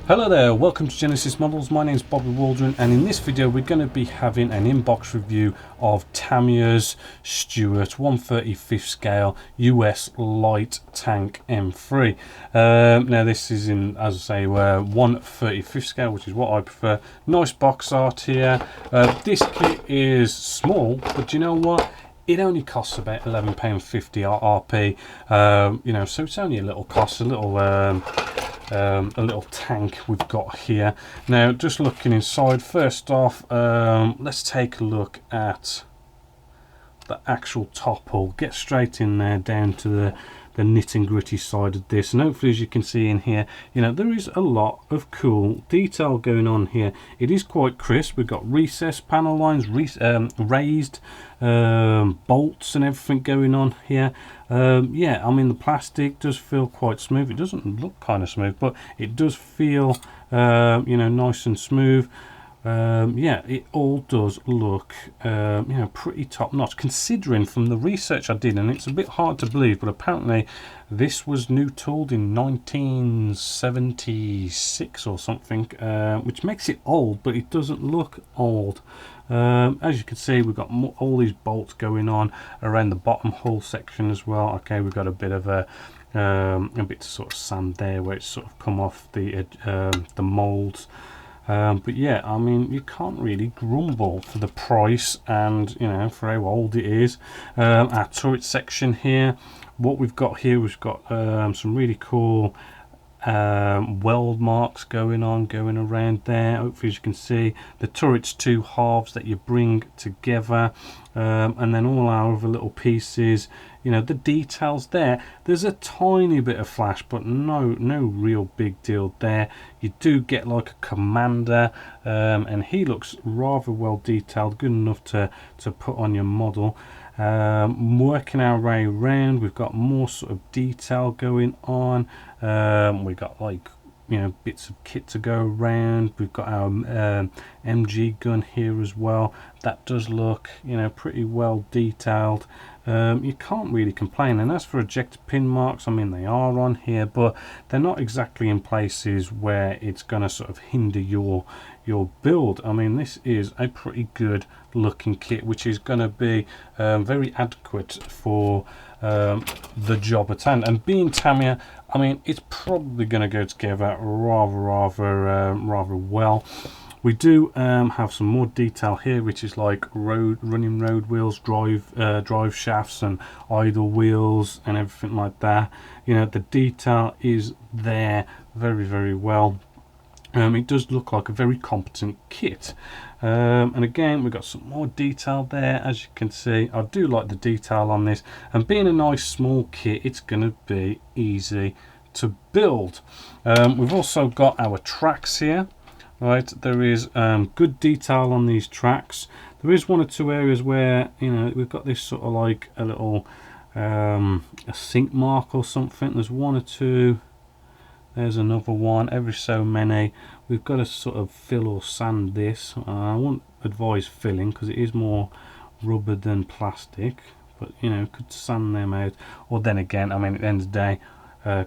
Hello there, welcome to Genesis Models. My name is Bobby Waldron, and in this video we're going to be having an inbox review of Tamiya's Stuart 1/35 scale US light tank M3. Now this is in, as I say, 1/35 scale, which is what I prefer. Nice box art here. This kit is small, but you know what? It only costs about £11.50 RP, so it's only a little cost, a little tank we've got here. Now, just looking inside, first off, let's take a look at the actual top hull. Get straight in there, down to the nit and gritty side of this, and hopefully, as you can see in here, there is a lot of cool detail going on here. It is quite crisp. We've got recessed panel lines, raised bolts and everything going on here. Yeah, I mean, the plastic does feel quite smooth. It doesn't look kind of smooth, but it does feel nice and smooth. Yeah, it all does look pretty top notch, considering from the research I did, and it's a bit hard to believe, but apparently this was new tooled in 1976 or something, which makes it old, but it doesn't look old. As you can see, we've got all these bolts going on around the bottom hull section as well. Okay, we've got a bit of a bit of sort of sand there where it's sort of come off the molds. But yeah, I mean, you can't really grumble for the price and for how old it is. Our turret section here, what we've got here, we've got some really cool weld marks going around there. Hopefully, as you can see, the turret's two halves that you bring together, and then all our other little pieces, the details there. There's a tiny bit of flash, but no real big deal there. You do get like a commander, and he looks rather well detailed, good enough to put on your model. Working our way around, we've got more sort of detail going on. We've got like bits of kit to go around. We've got our MG gun here as well. That does look pretty well detailed. You can't really complain. And as for ejector pin marks, I mean, they are on here, but they're not exactly in places where it's going to sort of hinder your build. I mean, this is a pretty good looking kit, which is going to be very adequate for the job at hand. And being Tamiya, I mean, it's probably going to go together rather well. We do have some more detail here, which is like running road wheels, drive shafts, and idle wheels, and everything like that. The detail is there very well. It does look like a very competent kit, and again, we've got some more detail there. As you can see, I do like the detail on this, and being a nice small kit, it's going to be easy to build. We've also got our tracks here. Right, there is good detail on these tracks. There is one or two areas where we've got this sort of like a little a sink mark or something. There's one or two. There's another one. Every so many, we've got to sort of fill or sand this. I won't advise filling because it is more rubber than plastic, but could sand them out. Or then again, I mean, at the end of the day,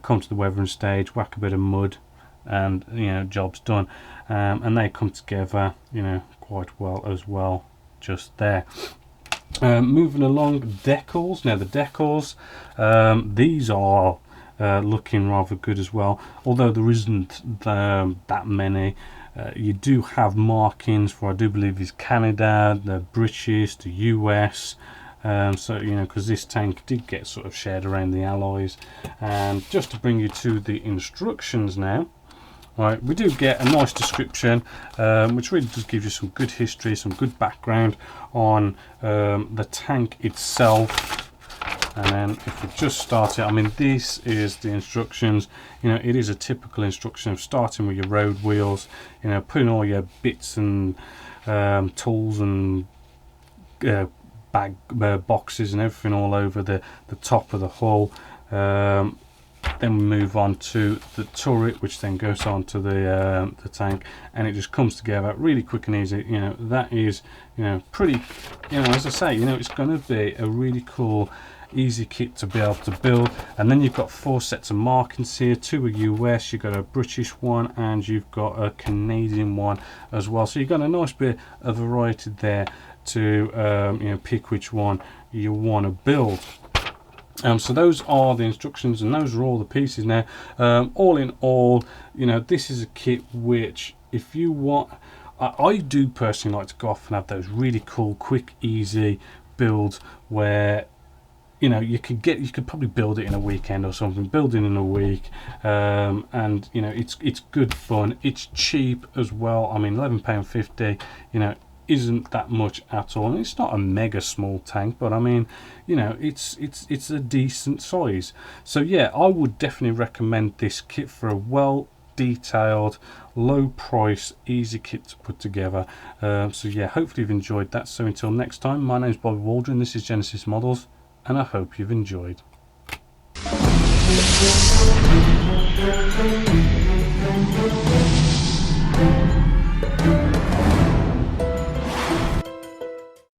come to the weathering stage, whack a bit of mud, and job's done. And they come together quite well as well just there. Moving along, decals. Now the decals, these are looking rather good as well, although there isn't that many. You do have markings for, I do believe, is Canada, the British, the US. So because this tank did get sort of shared around the alloys. And just to bring you to the instructions now, right, we do get a nice description, which really does give you some good history, some good background on the tank itself. And then if we just start it, I mean, this is the instructions. It is a typical instruction of starting with your road wheels, putting all your bits and tools and bag boxes and everything all over the top of the hull. Then we move on to the turret, which then goes on to the tank, and it just comes together really quick and easy. That is pretty, as I say, it's going to be a really cool easy kit to be able to build. And then you've got 4 sets of markings here, 2 are US, you've got a British one, and you've got a Canadian one as well. So you've got a nice bit of variety there to you know, pick which one you want to build. So those are the instructions, and those are all the pieces. Now, all in all, you know, this is a kit which, if you want, I do personally like to go off and have those really cool, quick, easy builds where, you know, you could probably build it in a weekend or something, build it in a week, and you know, it's good fun. It's cheap as well. I mean, £11.50, you know, isn't that much at all, and it's not a mega small tank, but I mean, you know, it's a decent size. So yeah, I would definitely recommend this kit for a well detailed, low price, easy kit to put together. So yeah, hopefully you've enjoyed that. So until next time, my name's Bobby Waldron, this is Genesis Models, and I hope you've enjoyed.